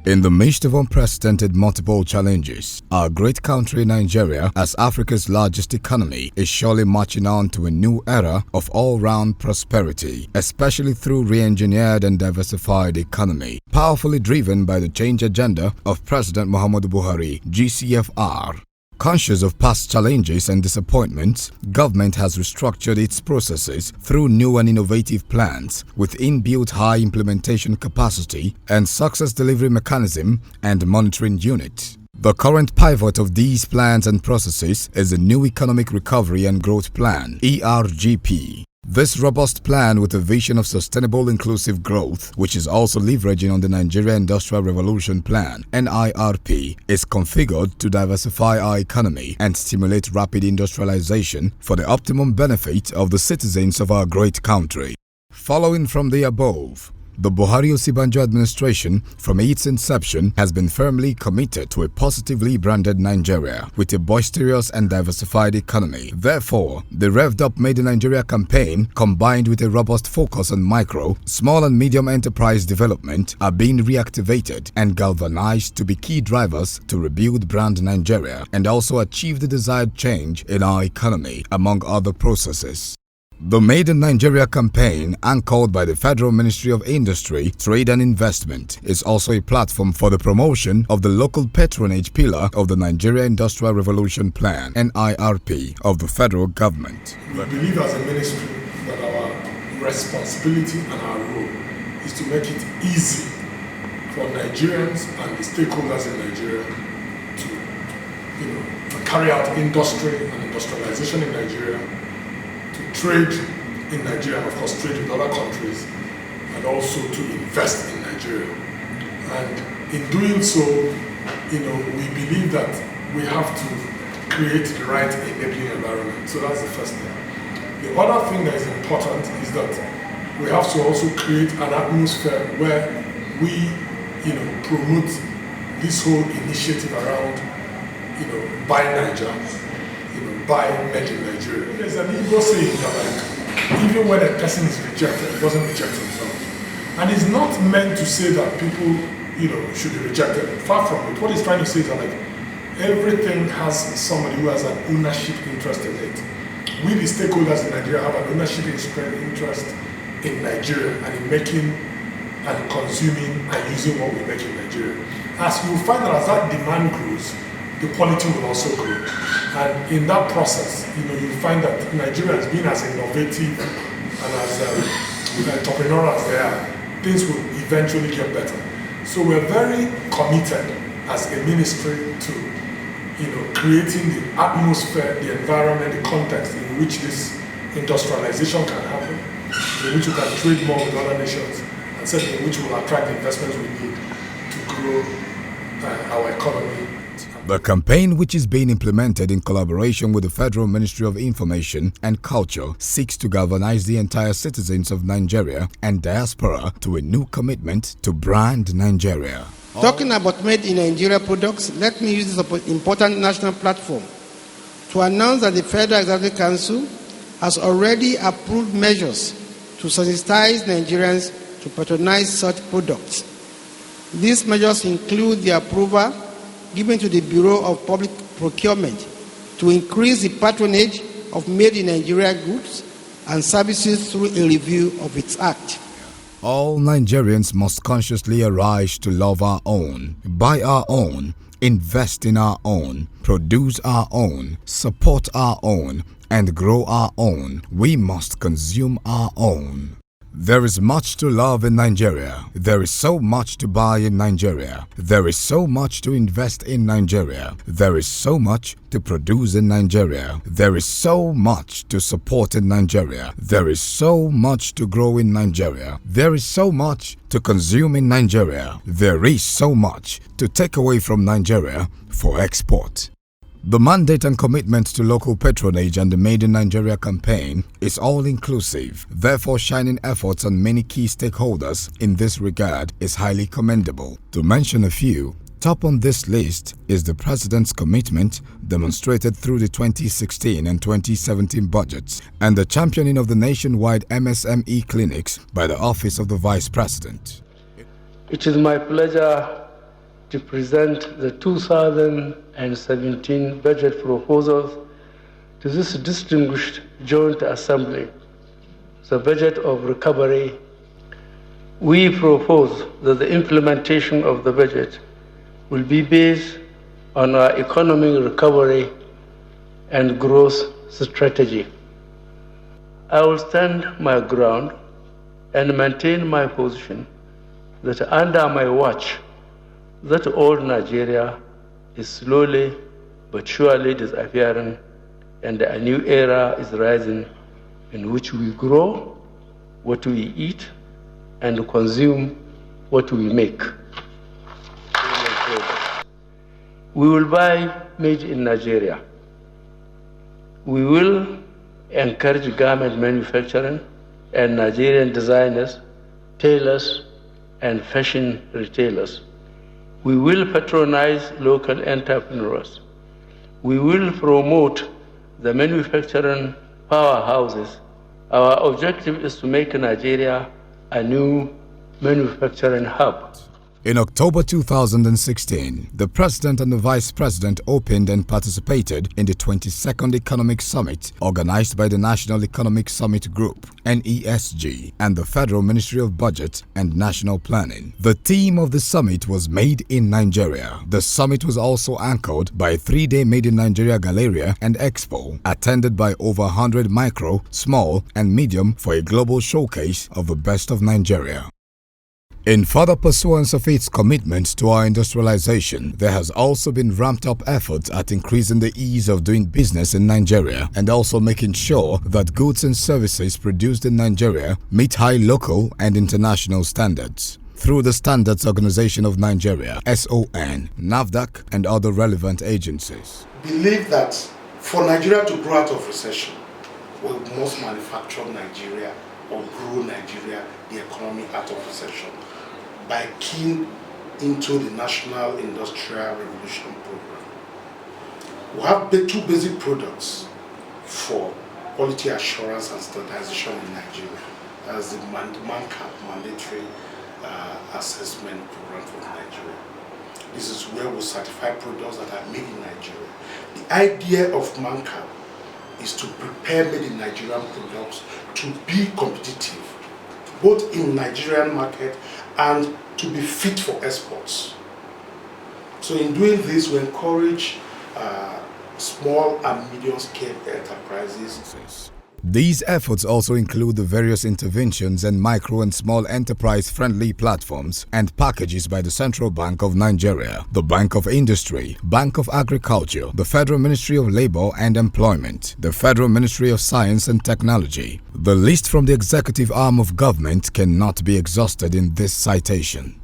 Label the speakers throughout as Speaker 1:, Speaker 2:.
Speaker 1: In the midst of unprecedented multiple challenges, our great country Nigeria, as Africa's largest economy, is surely marching on to a new era of all-round prosperity, especially through re-engineered and diversified economy, powerfully driven by the change agenda of President Muhammadu Buhari, GCFR. Conscious of past challenges and disappointments, government has restructured its processes through new and innovative plans with inbuilt high implementation capacity and success delivery mechanism and monitoring unit. The current pivot of these plans and processes is the New Economic Recovery and Growth Plan, ERGP. This robust plan with a vision of sustainable inclusive growth, which is also leveraging on the Nigeria Industrial Revolution Plan, NIRP, is configured to diversify our economy and stimulate rapid industrialization for the optimum benefit of the citizens of our great country. Following from the above, the Buhari-Osinbajo administration, from its inception, has been firmly committed to a positively branded Nigeria with a boisterous and diversified economy. Therefore, the revved-up Made in Nigeria campaign, combined with a robust focus on micro, small and medium enterprise development, are being reactivated and galvanized to be key drivers to rebuild brand Nigeria and also achieve the desired change in our economy, among other processes. The Made in Nigeria campaign, anchored by the Federal Ministry of Industry, Trade and Investment, is also a platform for the promotion of the local patronage pillar of the Nigeria Industrial Revolution Plan, NIRP, of the federal government.
Speaker 2: We believe as a ministry that our responsibility and our role is to make it easy for Nigerians and the stakeholders in Nigeria to carry out industry and industrialization in Nigeria, to trade in Nigeria, and of course trade with other countries, and also to invest in Nigeria. And in doing so, we believe that we have to create the right enabling environment. So that's the first thing. The other thing that is important is that we have to also create an atmosphere where we, promote this whole initiative around, Buynaija, buy made in Nigeria. There's an Igbo saying that even when a person is rejected, he doesn't reject himself. And it's not meant to say that people, should be rejected. Far from it. What he's trying to say is that everything has somebody who has an ownership interest in it. We, the stakeholders in Nigeria, have an ownership interest in Nigeria and in making and consuming and using what we make in Nigeria. As you find that as that demand grows, the quality will also grow. And in that process, you find that Nigerians, being as innovative and as entrepreneurial as they are, things will eventually get better. So we're very committed as a ministry to, creating the atmosphere, the environment, the context in which this industrialization can happen, in which we can trade more with other nations, and certainly in which will attract the investments we need to grow our economy.
Speaker 1: The campaign, which is being implemented in collaboration with the Federal Ministry of Information and Culture, seeks to galvanize the entire citizens of Nigeria and diaspora to a new commitment to brand Nigeria.
Speaker 3: Talking about Made in Nigeria products, let me use this important national platform to announce that the Federal Executive Council has already approved measures to sensitize Nigerians to patronize such products. These measures include the approval given to the Bureau of Public Procurement to increase the patronage of Made in Nigeria goods and services through a review of its act.
Speaker 1: All Nigerians must consciously arise to love our own, buy our own, invest in our own, produce our own, support our own, and grow our own. We must consume our own. There is much to love in Nigeria. There is so much to buy in Nigeria. There is so much to invest in Nigeria. There is so much to produce in Nigeria. There is so much to support in Nigeria. There is so much to grow in Nigeria. There is so much to consume in Nigeria. There is so much to take away from Nigeria for export. The mandate and commitment to local patronage and the Made in Nigeria campaign is all-inclusive. Therefore, shining efforts on many key stakeholders in this regard is highly commendable. To mention a few, top on this list is the President's commitment demonstrated through the 2016 and 2017 budgets and the championing of the nationwide MSME clinics by the Office of the Vice President.
Speaker 4: It is my pleasure to present the 2017 budget proposals to this distinguished joint assembly, the budget of recovery. We propose that the implementation of the budget will be based on our economic recovery and growth strategy. I will stand my ground and maintain my position that under my watch, that old Nigeria is slowly but surely disappearing, and a new era is rising in which we grow what we eat and consume what we make. We will buy made in Nigeria. We will encourage garment manufacturing and Nigerian designers, tailors, and fashion retailers. We will patronize local entrepreneurs. We will promote the manufacturing powerhouses. Our objective is to make Nigeria a new manufacturing hub.
Speaker 1: In October 2016, the President and the Vice President opened and participated in the 22nd Economic Summit organized by the National Economic Summit Group, NESG, and the Federal Ministry of Budget and National Planning. The theme of the summit was Made in Nigeria. The summit was also anchored by a 3-day Made in Nigeria Galleria and Expo, attended by over 100 micro, small, and medium for a global showcase of the best of Nigeria. In further pursuance of its commitment to our industrialization, there has also been ramped up efforts at increasing the ease of doing business in Nigeria and also making sure that goods and services produced in Nigeria meet high local and international standards. Through the Standards Organization of Nigeria, SON, NAFDAC, and other relevant agencies.
Speaker 5: Believe that for Nigeria to grow out of recession, we must manufacture Nigeria or grow Nigeria, the economy, out of recession by keying into the National Industrial Revolution Program. We have the 2 basic products for quality assurance and standardization in Nigeria. That's the MANCAP, Mandatory Assessment Program for Nigeria. This is where we certify products that are made in Nigeria. The idea of MANCAP is to prepare made in Nigerian products to be competitive, both in Nigerian market and to be fit for exports. So in doing this, we encourage small and medium-scale enterprises.
Speaker 1: These efforts also include the various interventions and micro and small enterprise-friendly platforms and packages by the Central Bank of Nigeria, the Bank of Industry, Bank of Agriculture, the Federal Ministry of Labor and Employment, the Federal Ministry of Science and Technology. The list from the executive arm of government cannot be exhausted in this citation.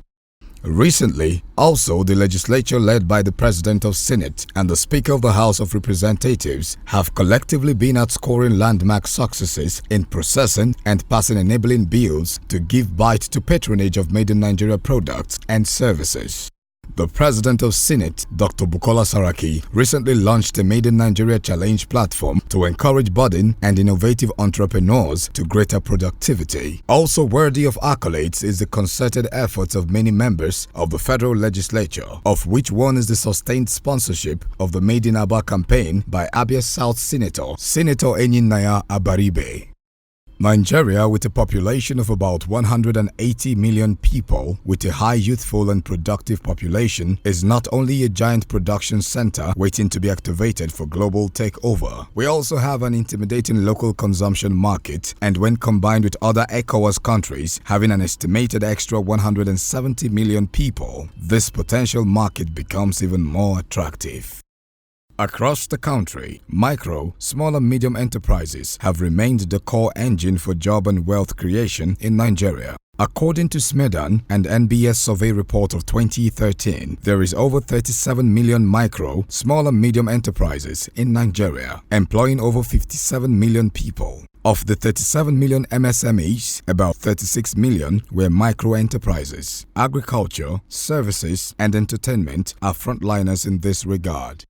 Speaker 1: Recently, also the legislature led by the President of Senate and the Speaker of the House of Representatives have collectively been outscoring landmark successes in processing and passing enabling bills to give bite to patronage of made in Nigeria products and services. The President of Senate, Dr. Bukola Saraki, recently launched a Made in Nigeria Challenge platform to encourage budding and innovative entrepreneurs to greater productivity. Also worthy of accolades is the concerted efforts of many members of the federal legislature, of which one is the sustained sponsorship of the Made in Aba campaign by Abia South Senator, Senator Enyinnaya Abaribe. Nigeria, with a population of about 180 million people with a high youthful and productive population, is not only a giant production center waiting to be activated for global takeover. We also have an intimidating local consumption market, and when combined with other ECOWAS countries having an estimated extra 170 million people, this potential market becomes even more attractive. Across the country, micro, small and medium enterprises have remained the core engine for job and wealth creation in Nigeria. According to SMEDAN and NBS survey report of 2013, there is over 37 million micro, small and medium enterprises in Nigeria, employing over 57 million people. Of the 37 million MSMEs, about 36 million were micro enterprises. Agriculture, services, and entertainment are frontliners in this regard.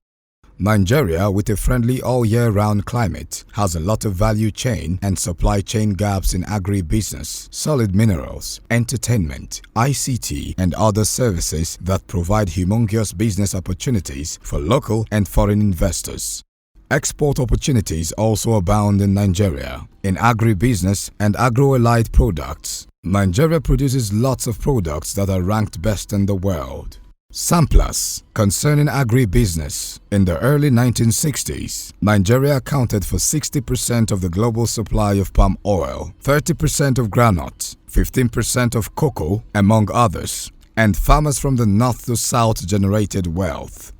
Speaker 1: Nigeria, with a friendly all-year-round climate, has a lot of value chain and supply chain gaps in agribusiness, solid minerals, entertainment, ICT, and other services that provide humongous business opportunities for local and foreign investors. Export opportunities also abound in Nigeria. In agribusiness and agro-allied products, Nigeria produces lots of products that are ranked best in the world. Samplers concerning agribusiness. In the early 1960s, Nigeria accounted for 60% of the global supply of palm oil, 30% of groundnut, 15% of cocoa, among others, and farmers from the north to south generated wealth.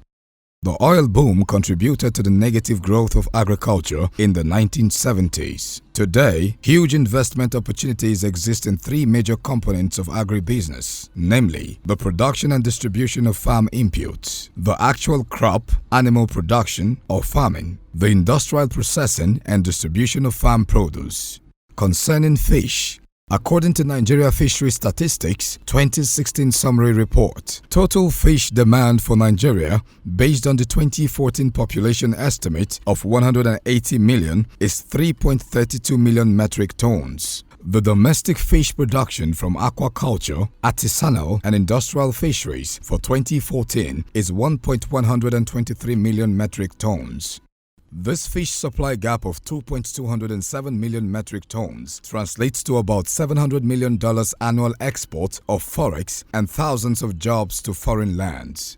Speaker 1: The oil boom contributed to the negative growth of agriculture in the 1970s. Today, huge investment opportunities exist in three major components of agribusiness, namely the production and distribution of farm inputs, the actual crop, animal production or farming, the industrial processing and distribution of farm produce. Concerning fish, according to Nigeria Fishery Statistics 2016 Summary Report, total fish demand for Nigeria, based on the 2014 population estimate of 180 million, is 3.32 million metric tons. The domestic fish production from aquaculture, artisanal and industrial fisheries for 2014 is 1.123 million metric tons. This fish supply gap of 2.207 million metric tons translates to about $700 million annual export of forex and thousands of jobs to foreign lands.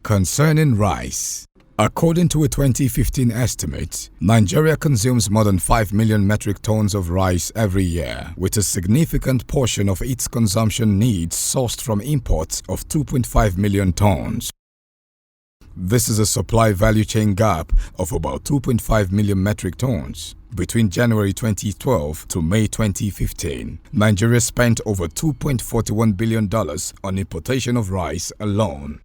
Speaker 1: Concerning rice, according to a 2015 estimate, Nigeria consumes more than 5 million metric tons of rice every year, with a significant portion of its consumption needs sourced from imports of 2.5 million tons. This is a supply value chain gap of about 2.5 million metric tons. Between January 2012 to May 2015, Nigeria spent over $2.41 billion on importation of rice alone.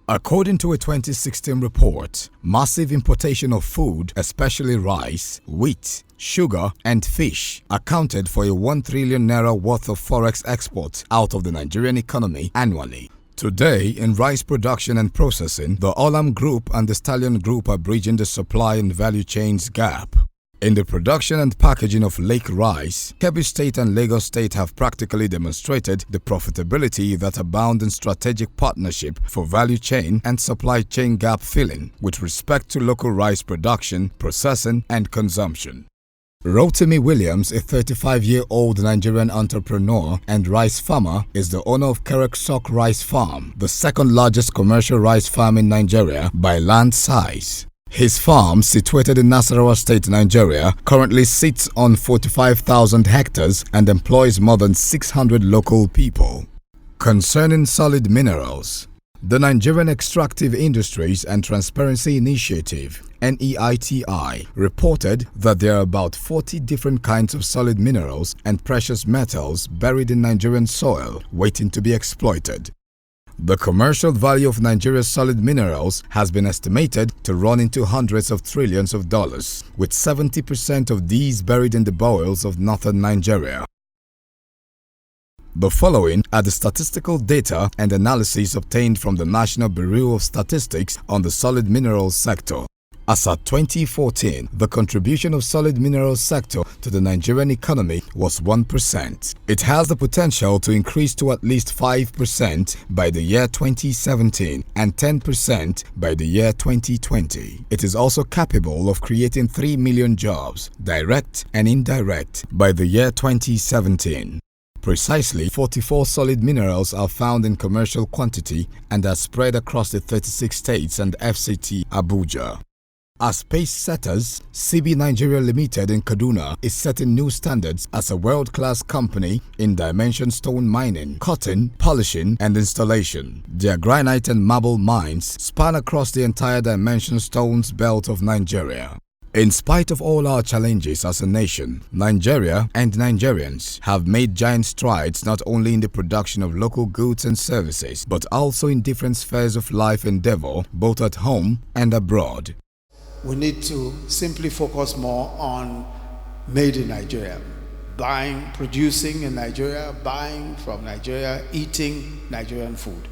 Speaker 1: According to a 2016 report, massive importation of food, especially rice, wheat, sugar, and fish, accounted for a 1 trillion naira worth of forex exports out of the Nigerian economy annually. Today, in rice production and processing, the Olam Group and the Stallion Group are bridging the supply and value chains gap. In the production and packaging of Lake rice, Kebbi State and Lagos State have practically demonstrated the profitability that abound in strategic partnership for value chain and supply chain gap filling with respect to local rice production, processing, and consumption. Rotimi Williams, a 35-year-old Nigerian entrepreneur and rice farmer, is the owner of Kereksok Rice Farm, the second largest commercial rice farm in Nigeria by land size. His farm, situated in Nasarawa State, Nigeria, currently sits on 45,000 hectares and employs more than 600 local people. Concerning solid minerals, the Nigerian Extractive Industries and Transparency Initiative (NEITI) reported that there are about 40 different kinds of solid minerals and precious metals buried in Nigerian soil waiting to be exploited. The commercial value of Nigeria's solid minerals has been estimated to run into hundreds of trillions of dollars, with 70% of these buried in the bowels of northern Nigeria. The following are the statistical data and analyses obtained from the National Bureau of Statistics on the solid minerals sector. As at 2014, the contribution of solid minerals sector to the Nigerian economy was 1%. It has the potential to increase to at least 5% by the year 2017 and 10% by the year 2020. It is also capable of creating 3 million jobs, direct and indirect, by the year 2017. Precisely 44 solid minerals are found in commercial quantity and are spread across the 36 states and FCT Abuja. As pace setters, CB Nigeria Limited in Kaduna is setting new standards as a world-class company in dimension stone mining, cutting, polishing, and installation. Their granite and marble mines span across the entire dimension stones belt of Nigeria. In spite of all our challenges as a nation, Nigeria and Nigerians have made giant strides not only in the production of local goods and services, but also in different spheres of life endeavor, both at home and abroad.
Speaker 3: We need to simply focus more on made in Nigeria, buying, producing in Nigeria, buying from Nigeria, eating Nigerian food.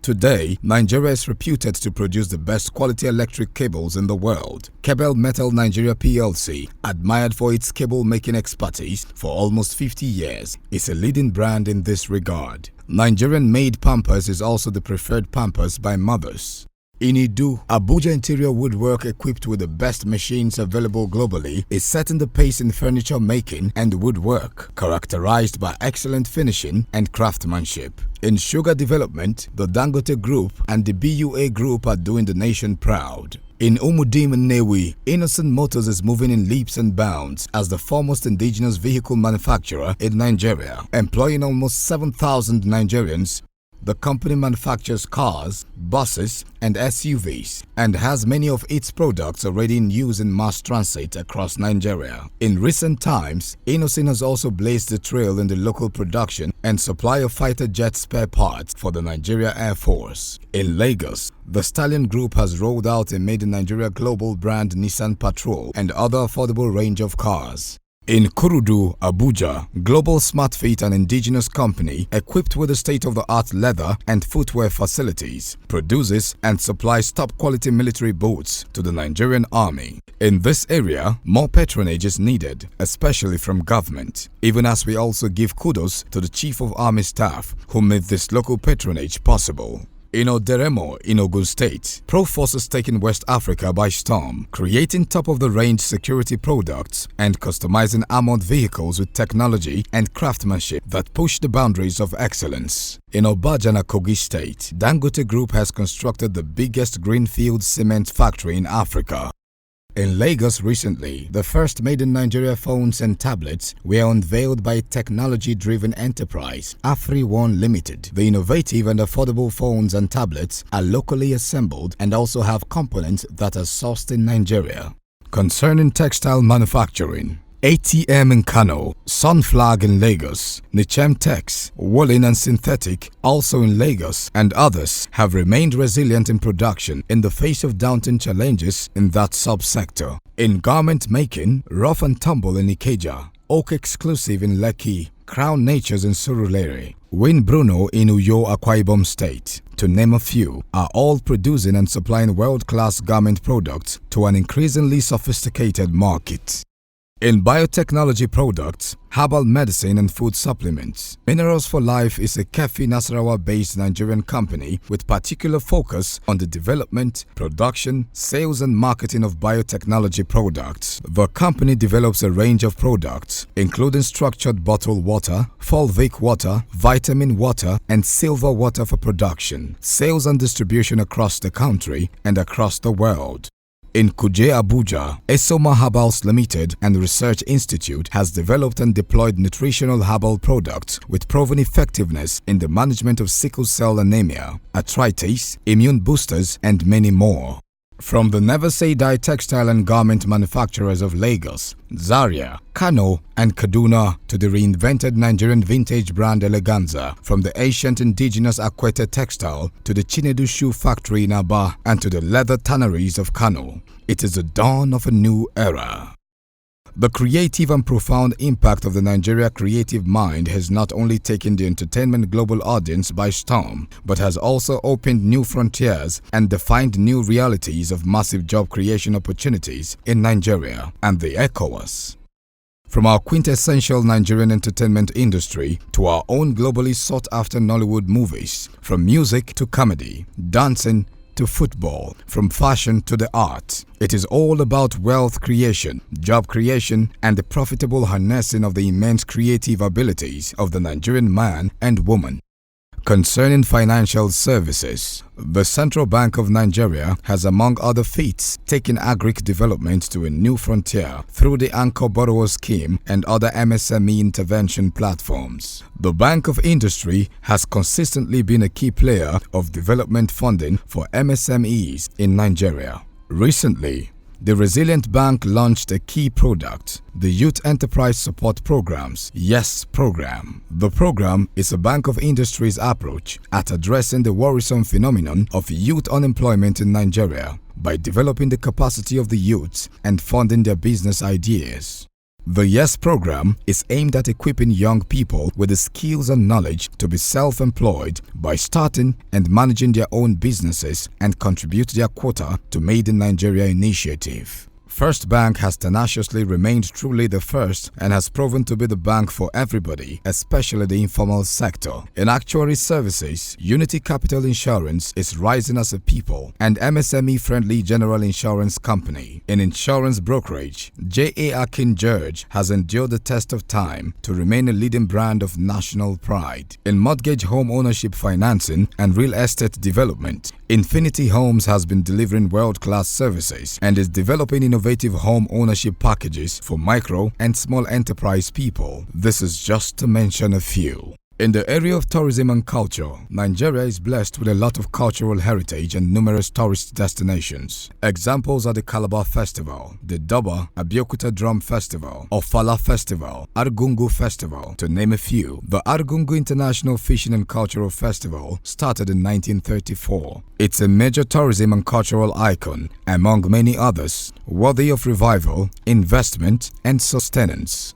Speaker 1: Today, Nigeria is reputed to produce the best quality electric cables in the world. Cable Metal Nigeria PLC, admired for its cable-making expertise for almost 50 years, is a leading brand in this regard. Nigerian-made Pampers is also the preferred Pampers by mothers. In Idu, Abuja interior woodwork equipped with the best machines available globally is setting the pace in furniture making and woodwork, characterized by excellent finishing and craftsmanship. In sugar development, the Dangote Group and the BUA Group are doing the nation proud. In Umudim and Newi, Innocent Motors is moving in leaps and bounds as the foremost indigenous vehicle manufacturer in Nigeria, employing almost 7,000 Nigerians. The company manufactures cars, buses, and SUVs and has many of its products already in use in mass transit across Nigeria. In recent times, Innocent has also blazed the trail in the local production and supply of fighter jet spare parts for the Nigeria Air Force. In Lagos, the Stallion Group has rolled out a made-in-Nigeria global brand Nissan Patrol and other affordable range of cars. In Kurudu, Abuja, Global SmartFit, an indigenous company equipped with a state-of-the-art leather and footwear facilities, produces and supplies top-quality military boots to the Nigerian Army. In this area, more patronage is needed, especially from government, even as we also give kudos to the Chief of Army Staff who made this local patronage possible. In Oderemo, in Ogun State, Proforce is taking West Africa by storm, creating top-of-the-range security products and customizing armored vehicles with technology and craftsmanship that push the boundaries of excellence. In Obajana, Kogi State, Dangote Group has constructed the biggest greenfield cement factory in Africa. In Lagos recently, the first made-in-Nigeria phones and tablets were unveiled by technology-driven enterprise AfriOne Limited. The innovative and affordable phones and tablets are locally assembled and also have components that are sourced in Nigeria. Concerning textile manufacturing, ATM in Kano, Sunflag in Lagos, Nichem Tex, Woolen and Synthetic, also in Lagos, and others have remained resilient in production in the face of daunting challenges in that subsector. In garment making, Rough and Tumble in Ikeja, Oak Exclusive in Lekki, Crown Natures in Surulere, Win Bruno in Uyo, Akwa Ibom State, to name a few, are all producing and supplying world-class garment products to an increasingly sophisticated market. In biotechnology products, herbal medicine and food supplements, Minerals for Life is a Kefi Nasarawa-based Nigerian company with particular focus on the development, production, sales and marketing of biotechnology products. The company develops a range of products, including structured bottled water, fulvic water, vitamin water, and silver water for production, sales and distribution across the country and across the world. In Kuje, Abuja, Esoma Herbals Limited and Research Institute has developed and deployed nutritional herbal products with proven effectiveness in the management of sickle cell anemia, arthritis, immune boosters, and many more. From the Never Say Die textile and garment manufacturers of Lagos, Zaria, Kano, and Kaduna to the reinvented Nigerian vintage brand Eleganza, from the ancient indigenous Akwete textile to the Chinedu shoe factory in Aba and to the leather tanneries of Kano, it is the dawn of a new era. The creative and profound impact of the Nigeria creative mind has not only taken the entertainment global audience by storm, but has also opened new frontiers and defined new realities of massive job creation opportunities in Nigeria and the ECOWAS. From our quintessential Nigerian entertainment industry to our own globally sought-after Nollywood movies, from music to comedy, dancing to football, from fashion to the arts, it is all about wealth creation, job creation, and the profitable harnessing of the immense creative abilities of the Nigerian man and woman. Concerning financial services, the Central Bank of Nigeria has, among other feats, taken agric development to a new frontier through the Anchor Borrower Scheme and other MSME intervention platforms. The Bank of Industry has consistently been a key player of development funding for MSMEs in Nigeria. Recently, the Resilient Bank launched a key product, the Youth Enterprise Support Program's YES program. The program is a Bank of Industry's approach at addressing the worrisome phenomenon of youth unemployment in Nigeria by developing the capacity of the youths and funding their business ideas. The YES program is aimed at equipping young people with the skills and knowledge to be self-employed by starting and managing their own businesses and contribute their quota to Made in Nigeria initiative. First Bank has tenaciously remained truly the first and has proven to be the bank for everybody, especially the informal sector. In actuary services, Unity Capital Insurance is rising as a people and MSME-friendly general insurance company. In insurance brokerage, J.A. Akin George has endured the test of time to remain a leading brand of national pride. In mortgage home ownership financing and real estate development, Infinity Homes has been delivering world-class services and is developing innovative home ownership packages for micro and small enterprise people. This is just to mention a few. In the area of tourism and culture, Nigeria is blessed with a lot of cultural heritage and numerous tourist destinations. Examples are the Calabar Festival, the Doba Abeokuta Drum Festival, Ofala Festival, Argungu Festival, to name a few. The Argungu International Fishing and Cultural Festival started in 1934. It's a major tourism and cultural icon, among many others, worthy of revival, investment, and sustenance.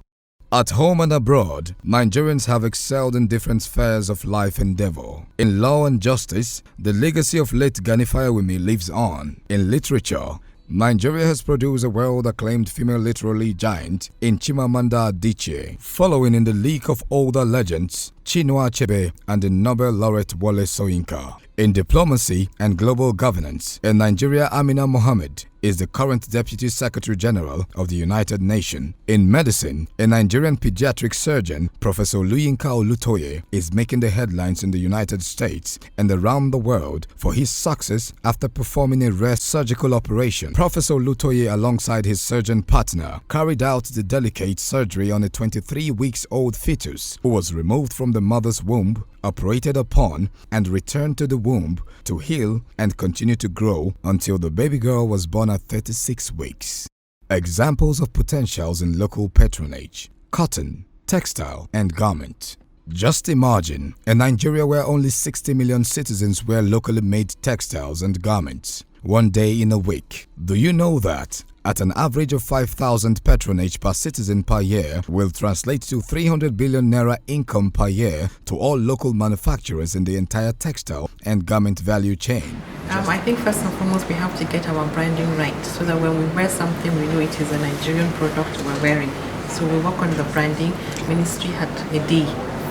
Speaker 1: At home and abroad, Nigerians have excelled in different spheres of life endeavor. In law and justice, the legacy of late Gani Fayewumi lives on. In literature, Nigeria has produced a world-acclaimed female literary giant in Chimamanda Adichie, following in the league of older legends Chinua Achebe and the Nobel laureate Wole Soyinka. In diplomacy and global governance, in Nigeria, Amina Mohammed is the current Deputy Secretary General of the United Nations. In medicine, a Nigerian pediatric surgeon, Professor Oluyinka Olutoye, is making the headlines in the United States and around the world for his success after performing a rare surgical operation. Professor Olutoye, alongside his surgeon partner, carried out the delicate surgery on a 23-week-old fetus who was removed from the mother's womb, operated upon, and returned to the womb to heal and continue to grow until the baby girl was born at 36 weeks. Examples of potentials in local patronage: cotton, textile, and garment. Just imagine a Nigeria where only 60 million citizens wear locally made textiles and garments, one day in a week. Do you know that at an average of 5,000 patronage per citizen per year will translate to 300 billion naira income per year to all local manufacturers in the entire textile and garment value chain?
Speaker 6: I think first and foremost we have to get our branding right so that when we wear something we know it is a Nigerian product we're wearing. So we work on the branding. Ministry had a day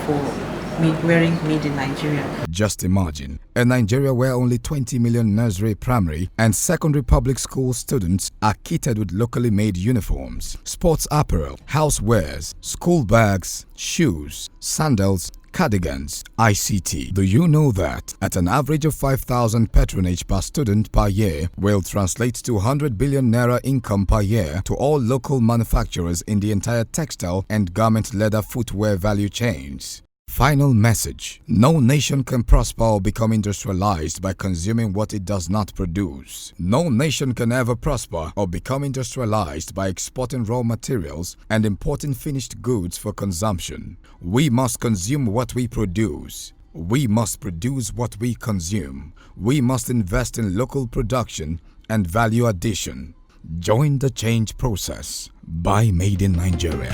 Speaker 6: for wearing Made in Nigeria.
Speaker 1: Just imagine a Nigeria where only 20 million nursery, primary, and secondary public school students are kitted with locally made uniforms, sports apparel, housewares, school bags, shoes, sandals, cardigans, ICT. Do you know that at an average of 5,000 patronage per student per year will translate to 100 billion naira income per year to all local manufacturers in the entire textile and garment leather footwear value chains? Final message: no nation can prosper or become industrialized by consuming what it does not produce. No nation can ever prosper or become industrialized by exporting raw materials and importing finished goods for consumption. We must consume what we produce. We must produce what we consume. We must invest in local production and value addition. Join the change process. Buy Made in Nigeria.